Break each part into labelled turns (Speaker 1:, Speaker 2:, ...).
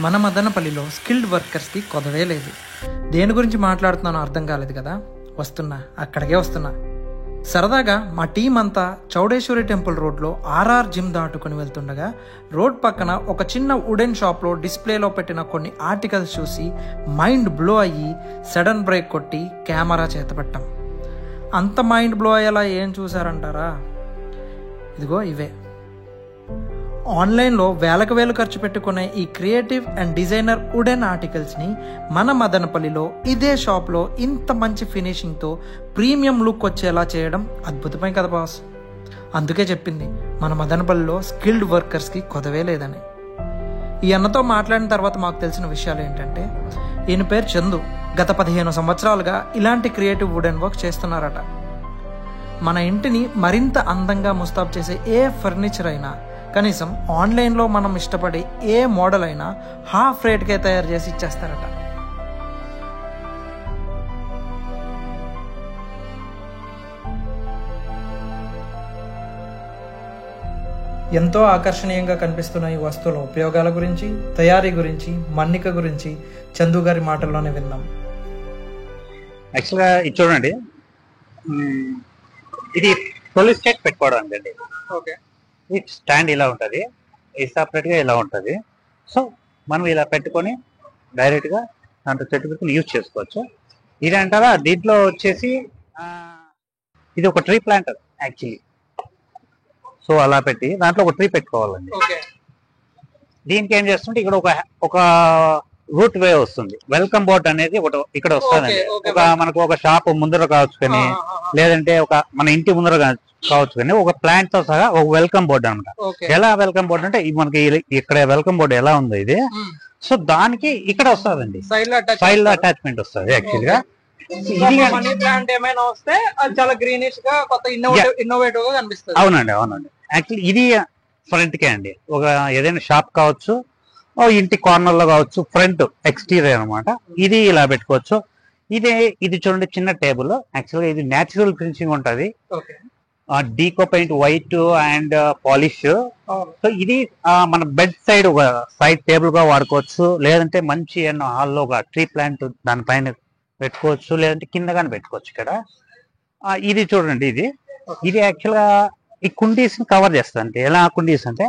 Speaker 1: మన మదనపల్లిలో స్కిల్డ్ వర్కర్స్కి కొదవే లేదు. దేని గురించి మాట్లాడుతున్నానో అర్థం కాలేదు కదా, అక్కడికే వస్తున్నా. సరదాగా మా టీం అంతా చౌడేశ్వరి టెంపుల్ రోడ్లో ఆర్ఆర్ జిమ్ దాటుకుని వెళ్తుండగా రోడ్ పక్కన ఒక చిన్న వుడెన్ షాప్లో డిస్ప్లేలో పెట్టిన కొన్ని ఆర్టికల్స్ చూసి మైండ్ బ్లో అయ్యి సడన్ బ్రేక్ కొట్టి కెమెరా చేతపట్టాం. అంత మైండ్ బ్లో అయ్యేలా ఏం చూసారంటారా? ఇదిగో ఇవే. ఆన్లైన్లో వేలకు వేలు ఖర్చు పెట్టుకునే ఈ క్రియేటివ్ అండ్ డిజైనర్ వుడెన్ ఆర్టికల్స్ని మన మదనపల్లిలో ఇదే షాప్లో ఇంత మంచి ఫినిషింగ్తో ప్రీమియం లుక్ వచ్చేలా చేయడం అద్భుతమే కదా బాస్. అందుకే చెప్పింది మన మదనపల్లిలో స్కిల్డ్ వర్కర్స్కి కొదవే లేదని. ఈ అన్నతో మాట్లాడిన తర్వాత మాకు తెలిసిన విషయాలు ఏంటంటే, ఈయన పేరు చందు. గత 15 సంవత్సరాలుగా ఇలాంటి క్రియేటివ్ వుడెన్ వర్క్ చేస్తున్నారట. మన ఇంటిని మరింత అందంగా ముస్తాబు చేసే ఏ ఫర్నిచర్ అయినా కనీసం ఆన్లైన్లో మనం ఇష్టపడే ఏ మోడల్ అయినా హాఫ్ రేట్కే తయారు చేసి ఇచ్చేస్తారట. ఎంతో ఆకర్షణీయంగా కనిపిస్తున్న ఈ వస్తువుల ఉపయోగాల గురించి, తయారీ గురించి, మన్నిక గురించి చందు గారి మాటల్లోనే విందాం.
Speaker 2: యాక్చువల్గా ఇది చూడండి, ఇది సోలిస్టేట్ పెట్టుకోవడానికి అండి.
Speaker 1: ఓకే,
Speaker 2: ఈ స్టాండ్ ఇలా ఉంటుంది, ఇది సపరేట్గా ఇలా ఉంటుంది. సో మనం ఇలా పెట్టుకొని డైరెక్ట్గా దాంట్లో చెట్టు పెట్టుకుని యూజ్ చేసుకోవచ్చు. ఇది అంటారా, దీంట్లో వచ్చేసి ఇది ఒక ట్రీ ప్లాంటర్ యాక్చువల్లీ. సో అలా పెట్టి దాంట్లో ఒక ట్రీ పెట్టుకోవాలండి. దీనికి ఏం చేస్తుంటే ఇక్కడ ఒక రూట్ వే వస్తుంది. వెల్కమ్ బోర్డ్ అనేది ఒకటి ఇక్కడ వస్తుందండి. మనకు ఒక షాప్ ముందర కావచ్చు కానీ, లేదంటే మన ఇంటి ముందర కావచ్చు కానీ, ఒక ప్లాంట్ తో సహా ఒక వెల్కమ్ బోర్డు అనమాట. ఎలా వెల్కమ్ బోర్డు అంటే మనకి ఇక్కడ వెల్కమ్ బోర్డు ఎలా ఉందో ఇది, సో దానికి ఇక్కడ వస్తుందండి, సైడ్ లో అటాచ్మెంట్ వస్తుంది. యాక్చువల్ గా
Speaker 1: మనీ ప్లాంట్ ఏమైనా వస్తే అది చాలా గ్రీనిష్ గా కొత్త ఇన్నోవేటివ్ గా కనిపిస్తుంది.
Speaker 2: అవునండి. యాక్చువల్లీ ఇది ఫ్రంట్ కే అండి. ఒక ఏదైనా షాప్ కావచ్చు, ఇంటి కార్నర్ లో కావచ్చు, ఫ్రంట్ ఎక్స్టీరియర్ అనమాట. ఇది ఇలా పెట్టుకోవచ్చు. ఇది చూడండి, చిన్న టేబుల్. యాక్చువల్గా ఇది న్యాచురల్ ఫినిషింగ్ ఉంటుంది, deco paint white and polish. So ఇది మన బెడ్ సైడ్ ఒక సైడ్ టేబుల్ గా వాడుకోవచ్చు, లేదంటే మంచి హాల్లో ఒక ట్రీ ప్లాంట్ దానిపైన పెట్టుకోవచ్చు, లేదంటే కింద కానీ పెట్టుకోవచ్చు. ఇక్కడ ఇది చూడండి, ఇది యాక్చువల్ గా ఈ కుండీస్ ని కవర్ చేస్తుంది. ఎలా కుండీస్ అంటే,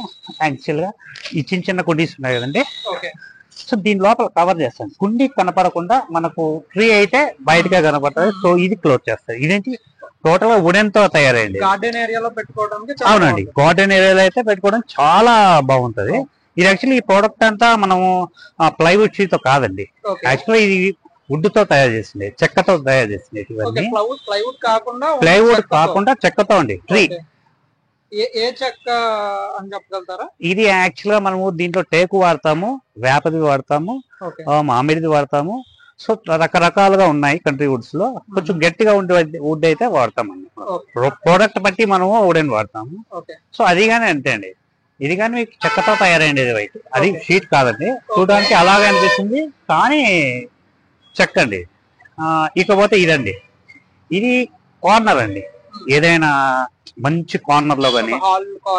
Speaker 2: యాక్చువల్ గా ఈ చిన్న కుండీస్ ఉన్నాయి కదండి, సో దీని లోపల కవర్ చేస్తుంది. కుండీ కనపడకుండా మనకు ట్రీ అయితే బయటగా కనపడుతుంది. సో ఇది క్లోజ్ చేస్తుంది. ఇదేంటి టోటల్ గా వుడెన్ తో తయారైంది.
Speaker 1: గార్డెన్ ఏరియాలో పెట్టుకోవడానికి.
Speaker 2: అవునండి, గార్డెన్ ఏరియాలో అయితే పెట్టుకోవడం చాలా బాగుంటది. ఇది యాక్చువల్లీ ఈ ప్రోడక్ట్ అంతా మనము ప్లైవుడ్ షీట్ తో కాదండి, యాక్చువల్లీ ఇది వుడ్ తో తయారు చేసింది, చెక్కతో తయారు చేసింది. ఇవన్నీ ప్లైవుడ్ కాకుండా చెక్కతో అండి. ట్రీ
Speaker 1: ఏ చెక్క అని చెప్పగలుగుతారా?
Speaker 2: ఇది యాక్చువల్ గా మనము దీంట్లో టేకు వాడతాము, వేపది వాడతాము, మామిడిది వాడతాము. సో రకరకాలుగా ఉన్నాయి కంట్రీ వుడ్స్ లో. కొంచెం గట్టిగా ఉండే వుడ్ అయితే వాడతామండి. ప్రోడక్ట్ బట్టి మనము వుడెన్ వాడతాము. సో అది కానీ అంతే అండి. ఇది కానీ మీకు చెక్కతో తయారైంది వైట్, అది షీట్ కాదండి. చూడడానికి అలాగే అనిపిస్తుంది కానీ చెక్క అండి. ఇకపోతే ఇదండి, ఇది కార్నర్ అండి. ఏదైనా మంచి కార్నర్ లో కానీ,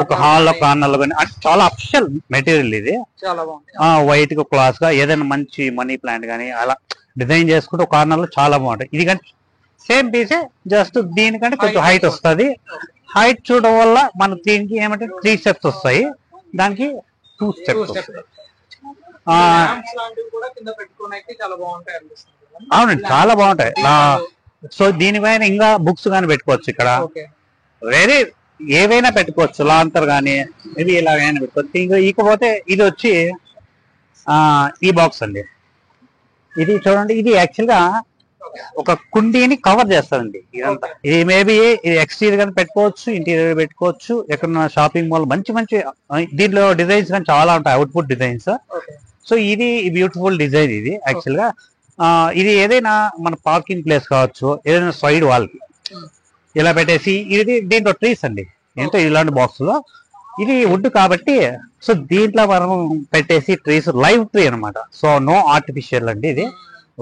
Speaker 2: ఒక హాల్ లో కార్నర్ లో కానీ, చాలా అఫిషియల్ మెటీరియల్ ఇది. వైట్ గా క్లాస్ గా ఏదైనా మంచి మనీ ప్లాంట్ కానీ అలా డిజైన్ చేసుకుంటే కార్నర్ లో చాలా బాగుంటాయి. ఇది కానీ సేమ్ పీసే, జస్ట్ దీనికంటే కొంచెం హైట్ వస్తుంది. హైట్ చూడడం వల్ల మనకు దీనికి ఏమంటే 3 స్టెప్స్ వస్తాయి, దానికి 2 స్టెప్స్ వస్తాయి. అవునండి, చాలా బాగుంటాయి. సో దీనిపైన ఇంకా బుక్స్ కానీ పెట్టుకోవచ్చు. ఇక్కడ వేరే ఏవైనా పెట్టుకోవచ్చు, లాంతర్ కానీ ఇది ఇలాగైనా పెట్టుకోవచ్చు. ఇకపోతే ఇది వచ్చి ఈ బాక్స్ అండి. ఇది చూడండి, ఇది యాక్చువల్ గా ఒక కుండీని కవర్ చేస్తారండి. ఇదంతా ఇది మేబీ ఇది ఎక్స్టీరియర్ గానీ పెట్టుకోవచ్చు, ఇంటీరియర్ పెట్టుకోవచ్చు. ఎక్కడన్నా షాపింగ్ మాల్ మంచి దీంట్లో డిజైన్స్ కానీ చాలా ఉంటాయి, అవుట్పుట్ డిజైన్స్. సో ఇది బ్యూటిఫుల్ డిజైన్. ఇది యాక్చువల్ గా ఇది ఏదైనా మన పార్కింగ్ ప్లేస్ కావచ్చు, ఏదైనా సైడ్ వాల్ కి ఇలా పెట్టేసి, ఇది దీంట్లో ట్రీస్ అండి. ఏంటో ఇలాంటి బాక్స్ లో ఇది వుడ్ కాబట్టి, సో దీంట్లో మనం పెట్టేసి ట్రీస్ లైవ్ ట్రీ అనమాట. సో నో ఆర్టిఫిషియల్ అండి, ఇది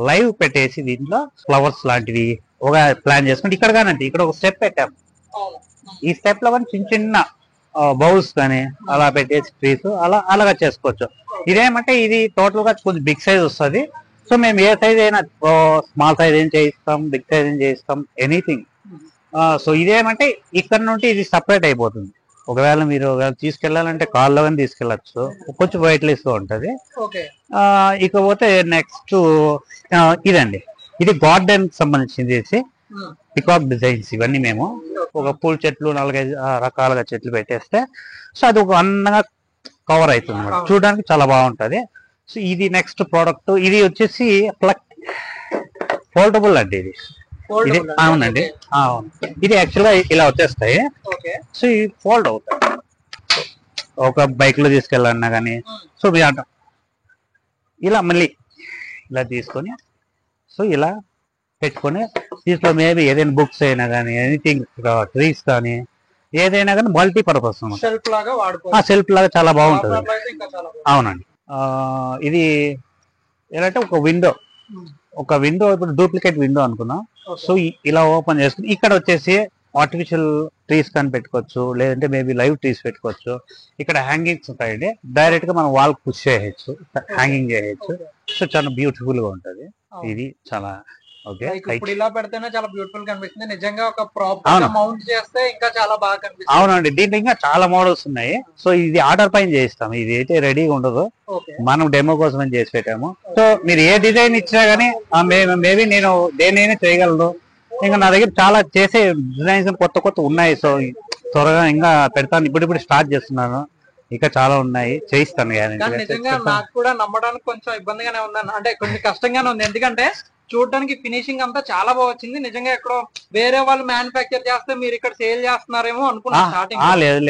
Speaker 2: లైవ్ పెట్టేసి దీంట్లో ఫ్లవర్స్ లాంటివి ఒక ప్లాన్ చేసుకుంటే ఇక్కడ కానండి, ఇక్కడ ఒక స్టెప్ పెట్టాము. ఈ స్టెప్ లో చిన్న బౌల్స్ కానీ అలా పెట్టేసి ట్రీస్ అలాగా చేసుకోవచ్చు. ఇదేమంటే ఇది టోటల్ గా కొంచెం బిగ్ సైజ్ వస్తుంది. సో మేము ఏ సైజ్ అయినా స్మాల్ సైజ్ ఏం చేయిస్తాం, బిగ్ సైజ్ ఏం చేయిస్తాం, ఎనీథింగ్. సో ఇదేమంటే ఇక్కడ నుండి ఇది సపరేట్ అయిపోతుంది. ఒకవేళ మీరు తీసుకెళ్లాలంటే కార్లో కానీ తీసుకెళ్లచ్చు, కొంచెం వెయిట్ లెస్ గా ఉంటది. ఇకపోతే నెక్స్ట్ ఇదండి, ఇది గార్డెన్ సంబంధించింది పికాక్ డిజైన్స్. ఇవన్నీ మేము ఒక పూల చెట్లు 4-5 రకాలుగా చెట్లు పెట్టేస్తే సో అది ఒక అందంగా కవర్ అవుతుంది అన్నమాట, చూడడానికి చాలా బాగుంటది. సో ఇది నెక్స్ట్ ప్రోడక్ట్, ఇది వచ్చేసి ఫోల్డబుల్ అండి. ఇది అవునండి, ఇది యాక్చువల్ గా ఇలా వచ్చేస్తాయి. సో ఇది ఫోల్డ్ అవుతాయి, ఒక బైక్ లో తీసుకెళ్ళాలన్నా కానీ. సో ఇలా మళ్ళీ ఇలా తీసుకొని సో ఇలా పెట్టుకొని దీంట్లో మేబీ ఏదైనా బుక్స్ అయినా కానీ, ఎనీథింగ్, ట్రీస్ కానీ ఏదైనా కానీ మల్టీపర్పస్ సెల్ఫ్ లాగా చాలా బాగుంటుంది. అవునండి. ఇది ఏంటంటే ఒక విండో ఇప్పుడు డూప్లికేట్ విండో అనుకున్నాం. సో ఇలా ఓపెన్ చేసుకుని ఇక్కడ వచ్చేసి ఆర్టిఫిషియల్ ట్రీస్ కానీ పెట్టుకోవచ్చు, లేదంటే మేబీ లైవ్ ట్రీస్ పెట్టుకోవచ్చు. ఇక్కడ హ్యాంగింగ్స్ ఉంటాయండి, డైరెక్ట్ గా మనం వాల్ పుష్ చేయొచ్చు, హ్యాంగింగ్ చేయొచ్చు. సో చాలా బ్యూటిఫుల్ గా ఉంటది. ఇది చాలా
Speaker 1: ఇప్పుడు ఇలా పెడితేనే చాలా బ్యూటిఫుల్ కనిపిస్తుంది. నిజంగా ఒక ప్రాపర్ మౌంట్ చేస్తే ఇంకా చాలా బాగా కనిపిస్తుంది.
Speaker 2: అవునండి, దీంట్లో ఇంకా చాలా మోడల్స్ ఉన్నాయి. సో ఇది ఆర్డర్ పైన చేయిస్తాం, ఇది అయితే రెడీగా ఉండదు, మనం డెమో కోసం అని చేసి పెట్టాము. సో మీరు ఏ డిజైన్ ఇచ్చినా గానీ మేబీ నేను దేనైనా చేయగలను. ఇంకా నా దగ్గర చాలా చేసే డిజైన్స్ కొత్త ఉన్నాయి. సో త్వరగా ఇంకా పెడతాను, ఇప్పుడు స్టార్ట్ చేస్తున్నాను, ఇంకా చాలా ఉన్నాయి, చేయిస్తాను.
Speaker 1: నిజంగా నాకు కూడా నమ్మడానికి కొంచెం ఇబ్బందిగానే ఉందన్న, అంటే కొంచెం కష్టంగానే ఉంది. ఎందుకంటే చూడడానికి ఫినిషింగ్ అంతా చాలా బాగా వచ్చింది. నిజంగా ఎక్కడో వేరే వాళ్ళు మ్యానుఫ్యాక్చర్ చేస్తే మీరు ఇక్కడ సేల్ చేస్తున్నారేమో అనుకున్నా స్టార్టింగ్,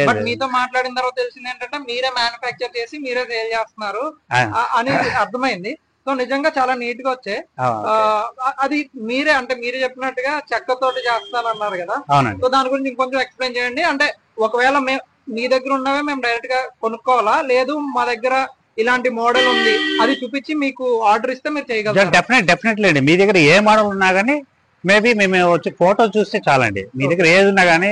Speaker 1: బట్ మీతో మాట్లాడిన తర్వాత తెలిసింది ఏంటంటే మీరే మ్యానుఫ్యాక్చర్ చేసి మీరే సేల్ చేస్తున్నారు అని అర్థమైంది. సో నిజంగా చాలా నీట్ గా వచ్చాయి. అది మీరే అంటే మీరు చెప్పినట్టుగా చెక్కతోటి చేస్తానన్నారు కదా, సో దాని గురించి ఇంకొంచెం ఎక్స్ప్లెయిన్ చేయండి. అంటే ఒకవేళ మీ దగ్గర ఉన్నవే మేము డైరెక్ట్ గా కొనుక్కోవాలా, లేదు మా దగ్గర ఇలాంటి మోడల్ ఉంది అది చూపించి మీకు ఆర్డర్ ఇస్తే మీరు చేయగలరు?
Speaker 2: డెఫినెట్లీ అండి, మీ దగ్గర ఏ మోడల్ ఉన్నా గానీ మేబీ మేము వచ్చి ఫోటో చూస్తే చాలండి. మీ దగ్గర ఏది ఉన్నా గానీ,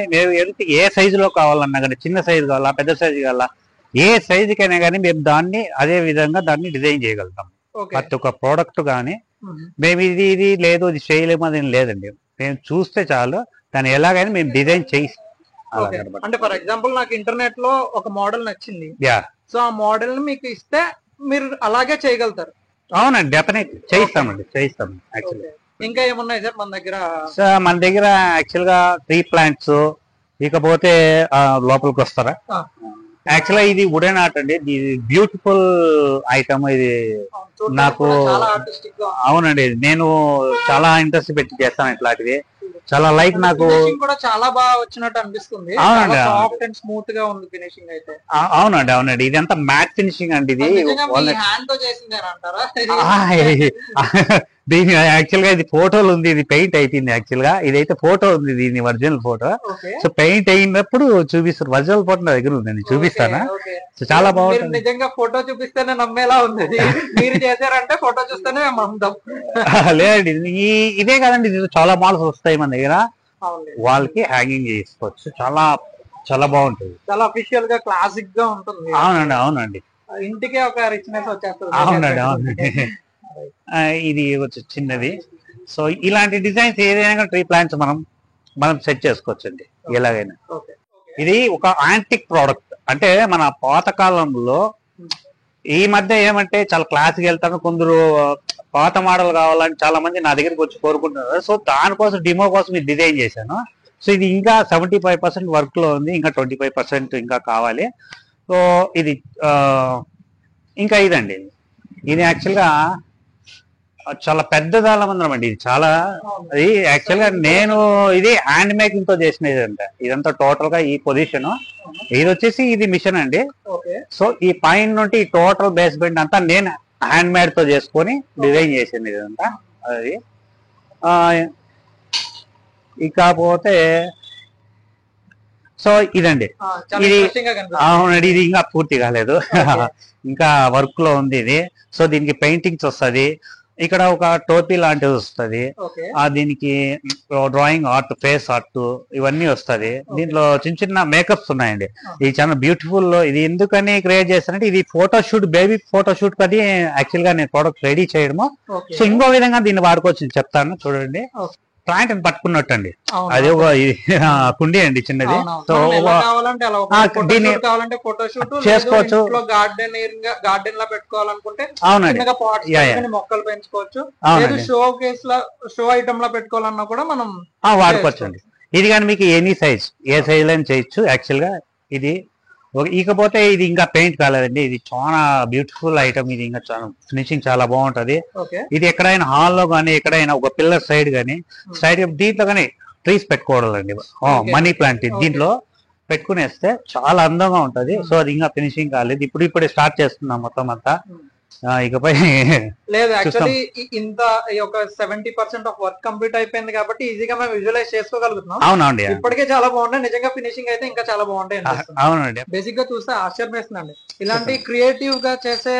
Speaker 2: ఏ సైజులో కావాలన్నా కానీ, చిన్న సైజు కావాలా, పెద్ద సైజు కావాలా, ఏ సైజుకైనా కానీ మేము దాన్ని అదే విధంగా దాన్ని డిజైన్ చేయగలుగుతాం. ప్రతి ఒక్క ప్రోడక్ట్ కానీ మేము ఇది లేదు ఇది చేయలేము అది లేదండి, మేము చూస్తే చాలు దాన్ని ఎలాగైనా మేము డిజైన్ చేయిస్తాం.
Speaker 1: అంటే ఫర్ ఎగ్జాంపుల్ నాకు ఇంటర్నెట్ లో ఒక మోడల్ నచ్చింది, సో ఆ మోడల్ ని మీకు ఇస్తే మీరు అలాగే చేయగలుగుతారు?
Speaker 2: అవునండి, డెఫినెట్ చేయిస్తామండి, చేయిస్తాం. యాక్చువల్లీ
Speaker 1: ఇంకా ఏమున్నాయి సార్ మన దగ్గర?
Speaker 2: మన దగ్గర యాక్చువల్ గా ట్రీ ప్లాంట్స్, ఇకపోతే లోపలికి వస్తారా, యాక్చువల్గా ఇది వుడెన్ ఆర్ట్ అండి, ఇది బ్యూటిఫుల్ ఐటమ్. ఇది నాకు అవునండి, నేను చాలా ఇంట్రెస్ట్ పెట్టి చేస్తాను ఇట్లాంటివి. చాలా లైక్ నాకు
Speaker 1: కూడా చాలా బాగా వచ్చినట్టు అనిపిస్తుంది. సాఫ్ట్ అండ్ స్మూత్ గా ఉంది ఫినిషింగ్ అయితే.
Speaker 2: అవునండి ఇదంతా మ్యాట్ ఫినిషింగ్ అండి. ఇది
Speaker 1: హ్యాండ్ తో చేసిందేనంటారా?
Speaker 2: దీని యాక్చువల్ గా ఇది ఫోటోలు ఉంది, ఇది పెయింట్ అయిపోయింది. యాక్చువల్ గా ఇదైతే ఫోటో ఉంది, దీని ఒరిజినల్ ఫోటో. సో పెయింట్ అయినప్పుడు చూపిస్తారు, ఒరిజినల్ ఫోటో నా దగ్గర ఉంది, చూపిస్తానా? సో చాలా బాగుంటుంది.
Speaker 1: నిజంగా ఫోటో చూపిస్తేనే నమ్మేలా ఉంది, మీరు చేశారంటే ఫోటో చూస్తేనే మేము నమ్ముతాం.
Speaker 2: లేదండి ఇదే కాదండి, చాలా మోడల్స్ వస్తాయి మన దగ్గర, వాళ్ళకి హ్యాంగింగ్ చేసుకోవచ్చు. చాలా చాలా బాగుంటుంది,
Speaker 1: చాలా అఫీషియల్ గా క్లాసిక్ గా ఉంటుంది.
Speaker 2: అవునండి
Speaker 1: ఇంటికే ఒక రిచ్నెస్ వచ్చేస్తుంది.
Speaker 2: అవునండి ఇది వచ్చి చిన్నది. సో ఇలాంటి డిజైన్స్ ఏదైనా ట్రీ ప్లాంట్స్ మనం సెట్ చేసుకోవచ్చండి ఎలాగైనా. ఇది ఒక యాంటిక్ ప్రోడక్ట్, అంటే మన పాతకాలంలో ఈ మధ్య ఏమంటే చాలా క్లాస్కి వెళ్తాను, కొందరు పాత మోడల్ కావాలని చాలా మంది నా దగ్గరికి వచ్చి కోరుకుంటున్నారు. సో దానికోసం డెమో కోసం ఇది డిజైన్ చేశాను. సో ఇది ఇంకా 75% వర్క్ లో ఉంది, ఇంకా 25% ఇంకా కావాలి. సో ఇది ఇంకా ఇదండి, ఇది యాక్చువల్గా చాలా పెద్ద దాళమందరం అండి. ఇది చాలా ఇది యాక్చువల్ గా నేను ఇది హ్యాండ్ మేకింగ్ తో చేసినది అంట. ఇదంతా టోటల్ గా ఈ పొజిషన్, ఇది వచ్చేసి ఇది మిషన్ అండి. సో ఈ పైన నుండి టోటల్ బేస్మెంట్ అంతా నేను హ్యాండ్ మేడ్ తో చేసుకొని డిజైన్ చేసింది ఇదంతా. అది ఇకపోతే సో ఇదండి, ఇది అవునండి, ఇది ఇంకా పూర్తి కాలేదు, ఇంకా వర్క్ లో ఉంది ఇది. సో దీనికి పెయింటింగ్స్ వస్తుంది. ఇక్కడ ఒక టోపీ లాంటిది వస్తుంది,
Speaker 1: ఓకే
Speaker 2: దీనికి డ్రాయింగ్ ఆర్ట్, ఫేస్ ఆర్ట్ ఇవన్నీ వస్తది. దీంట్లో చిన్న చిన్న మేకప్స్ ఉన్నాయండి. ఇది చాలా బ్యూటిఫుల్. ఇది ఎందుకని క్రియేట్ చేస్తానంటే ఇది ఫోటోషూట్, బేబీ ఫోటోషూట్ కది యాక్చువల్ గా నేను ప్రోడక్ట్ రెడీ చేయడము. సో ఇంకో విధంగా దీన్ని వాడుకోవచ్చు చెప్తాను చూడండి. ప్లాంట్ అని పట్టుకున్నట్టు అండి, అది ఒక కుండీ అండి చిన్నది. సో దీన్ని చేసుకోవచ్చు.
Speaker 1: గార్డెన్ లా పెట్టుకోవాలనుకుంటే
Speaker 2: అవునండి,
Speaker 1: మొక్కలు పెంచుకోవచ్చు. షో ఐటమ్ లా పెట్టుకోవాలన్నా కూడా మనం
Speaker 2: వాడుకోవచ్చు అండి. ఇది కానీ మీకు ఎనీ సైజ్, ఏ సైజ్ లో చేయొచ్చు యాక్చువల్ గా. ఇది ఇకపోతే ఇది ఇంకా పెయింట్ కాలేదండి. ఇది చాలా బ్యూటిఫుల్ ఐటమ్. ఇది ఇంకా చాలా ఫినిషింగ్ చాలా బాగుంటది. ఇది ఎక్కడైనా హాల్లో గానీ, ఎక్కడైనా ఒక పిల్లర్ సైడ్ గానీ, సైడ్ దీంట్లో గానీ ట్రీస్ పెట్టుకోవాలండి. మనీ ప్లాంట్ దీంట్లో పెట్టుకునేస్తే చాలా అందంగా ఉంటది. సో అది ఇంకా ఫినిషింగ్ కాలేదు, ఇప్పుడే స్టార్ట్ చేస్తున్నాం మొత్తం అంతా. ఇకపై
Speaker 1: లేదు యాక్చువల్లీ ఇంత ఒక 70% ఆఫ్ వర్క్ కంప్లీట్ అయిపోయింది కాబట్టి ఈజీగా మేము విజువలైజ్ చేసుకోగలుగుతున్నాం.
Speaker 2: అవునండి,
Speaker 1: ఇప్పటికే చాలా బాగుంటాయి. నిజంగా ఫినిషింగ్ అయితే ఇంకా చాలా బాగుంటాయి.
Speaker 2: అవునండి,
Speaker 1: బేసిక్ గా చూస్తే ఆశ్చర్యం వేస్తుందండి. ఇలాంటి క్రియేటివ్ గా చేసే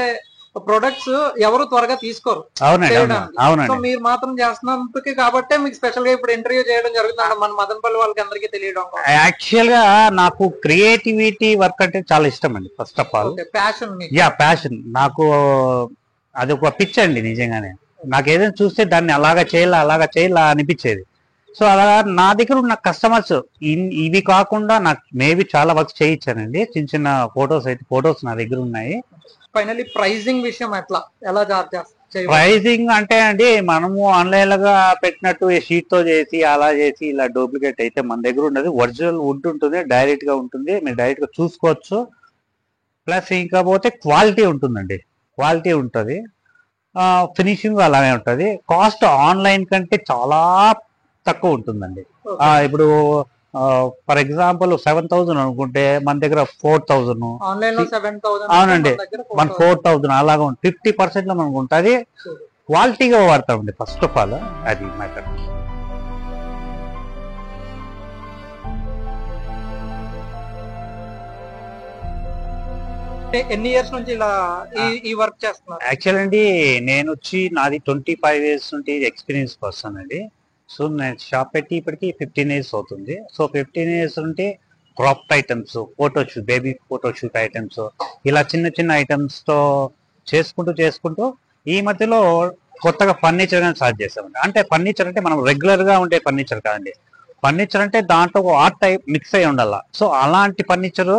Speaker 1: ప్రొడక్ట్స్ ఎవరు త్వరగా తీసుకోరు.
Speaker 2: అవునండి,
Speaker 1: మీరు మాత్రం చేస్తున్నందుకు కాబట్టి మీకు స్పెషల్ గా ఇప్పుడు ఇంటర్వ్యూ చేయడం జరుగుతుంది. మన మదనపల్లి వాళ్ళకి అందరికీ తెలియడం.
Speaker 2: యాక్చువల్ గా నాకు క్రియేటివిటీ వర్క్ అంటే చాలా ఇష్టం అండి. First of all passion. నాకు అది ఒక పిచ్ అండి నిజంగానే. నాకు ఏదైనా చూస్తే దాన్ని అలాగా చేయాలా అనిపించేది. సో అలా నా దగ్గర ఉన్న కస్టమర్స్ ఇవి కాకుండా నాకు మేబీ చాలా వర్క్ చేయించానండి. చిన్న ఫొటోస్ నా దగ్గర ఉన్నాయి.
Speaker 1: ఫైనల్లీ ప్రైజింగ్ విషయం ఎలా చార్జ్ చేస్తారు?
Speaker 2: ప్రైజింగ్ అంటే అండి, మనము ఆన్లైన్ గా పెట్టినట్టు షీట్ తో చేసి ఇలా డూప్లికేట్ అయితే మన దగ్గర ఉండదు. ఒరిజినల్ వుడ్ ఉంటుంది, డైరెక్ట్ గా ఉంటుంది, మీరు డైరెక్ట్ గా చూసుకోవచ్చు. ప్లస్ ఇంకా పోతే క్వాలిటీ ఉంటుందండి, క్వాలిటీ ఉంటుంది, ఫినిషింగ్ అలానే ఉంటుంది. కాస్ట్ ఆన్లైన్ కంటే చాలా తక్కువ ఉంటుందండి. ఇప్పుడు ఫర్ ఎగ్జాంపుల్ 7,000 అనుకుంటే మన దగ్గర 4,000. అవునండి, మన 4,000 అలాగా 50% లో మనకు ఉంటుంది. క్వాలిటీగా వాడతామండి ఫస్ట్ ఆఫ్ ఆల్, అది మ్యాటర్.
Speaker 1: ఎన్ని ఇయర్స్ నుంచి ఇలా ఈ వర్క్ చేస్తున్నారు?
Speaker 2: యాక్చువల్ అండి నేను వచ్చి నాది 25 years నుండి ఎక్స్పీరియన్స్ పర్సన్ అండి. సో నేను షాప్ పెట్టి ఇప్పటికి 15 years అవుతుంది. సో 15 years ఉంటే crop items, photoshoot, baby photoshoot items, ఇలా చిన్న ఐటమ్స్ తో చేసుకుంటూ ఈ మధ్యలో కొత్తగా ఫర్నిచర్ గా స్టార్ట్ చేసామండి. అంటే ఫర్నిచర్ అంటే మనం రెగ్యులర్ గా ఉండే ఫర్నిచర్ కాదండి. ఫర్నిచర్ అంటే దాంట్లో ఆర్ట్ టైప్ మిక్స్ అయి ఉండాల. సో అలాంటి ఫర్నిచర్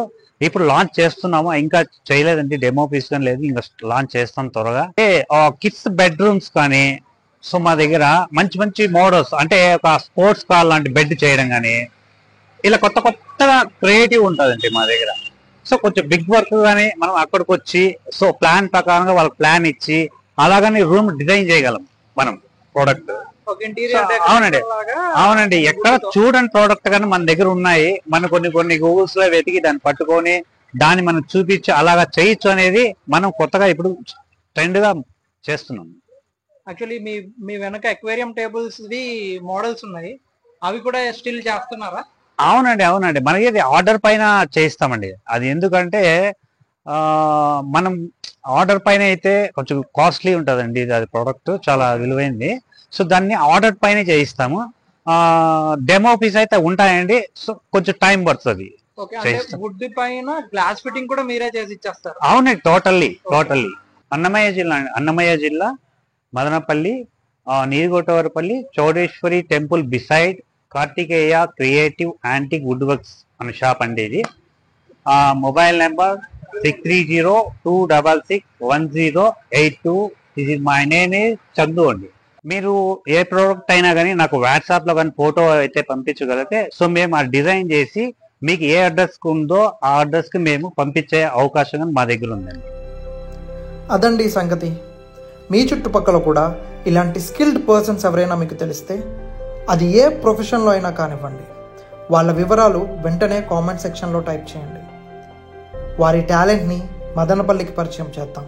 Speaker 2: ఇప్పుడు లాంచ్ చేస్తున్నాము. ఇంకా చేయలేదండి, డెమో పీస్ కానీ లేదు, ఇంకా లాంచ్ చేస్తాం త్వరగా. అంటే కిడ్స్ బెడ్రూమ్స్ కానీ, సో మా దగ్గర మంచి మోడల్స్, అంటే ఒక స్పోర్ట్స్ కార్ లాంటి బెడ్ చేయడం కానీ, ఇలా కొత్తగా క్రియేటివ్ ఉంటుందండి మా దగ్గర. సో కొంచెం బిగ్ వర్క్ కానీ మనం అక్కడికి వచ్చి సో ప్లాన్ ప్రకారంగా వాళ్ళకి ప్లాన్ ఇచ్చి అలాగని రూమ్ డిజైన్ చేయగలం మనం ప్రోడక్ట్. అవునండి, ఎక్కడ చూడని ప్రోడక్ట్ కానీ మన దగ్గర ఉన్నాయి. మన కొన్ని గూగుల్స్ లో వెతికి దాన్ని పట్టుకొని దాన్ని మనం చూపించి అలాగా చేయొచ్చు అనేది మనం కొత్తగా ఇప్పుడు ట్రెండ్ గా చేస్తున్నాం.
Speaker 1: యాక్చువల్లీ మీ వెనక అక్వేరియం టేబుల్స్ మోడల్స్ ఉన్నాయి, అవి కూడా స్టిల్ చేస్తున్నారా?
Speaker 2: అవునండి, మనకి ఆర్డర్ పైన చేయిస్తామండి. అది ఎందుకంటే మనం ఆర్డర్ పైన అయితే కొంచెం కాస్ట్లీ ఉంటుందండి. అది ప్రోడక్ట్ చాలా విలువైంది. సో దాన్ని ఆర్డర్ పైన చేయిస్తాము. డెమో పీస్ అయితే ఉంటాయండి, సో కొంచెం టైం పడుతుంది.
Speaker 1: వుడ్ పైన గ్లాస్ ఫిట్టింగ్ కూడా మీరే చేసి ఇచ్చేస్తారు?
Speaker 2: అవునండి, టోటల్లీ. అన్నమయ్య జిల్లా Madanapalli, Neerugottuvarapalli, Chowdeshwari temple beside Karthikeya creative antique wood works అనే షాప్ అండి. ఇది మొబైల్ నెంబర్ 6302661082. ఇది మై నేమ్ చందు అండి. మీరు ఏ ప్రోడక్ట్ అయినా కానీ నాకు వాట్సాప్ లో కానీ ఫోటో అయితే పంపించగలిగితే సో మేము ఆ డిజైన్ చేసి మీకు ఏ అడ్రస్ ఉందో ఆ అడ్రస్ కి మేము పంపించే అవకాశం మా దగ్గర ఉందండి.
Speaker 1: అదండి సంగతి. మీ చుట్టుపక్కల కూడా ఇలాంటి స్కిల్డ్ పర్సన్స్ ఎవరైనా మీకు తెలిస్తే, అది ఏ ప్రొఫెషన్లో అయినా కానివ్వండి, వాళ్ళ వివరాలు వెంటనే కామెంట్ సెక్షన్లో టైప్ చేయండి. వారి టాలెంట్ని మదనపల్లికి పరిచయం చేద్దాం.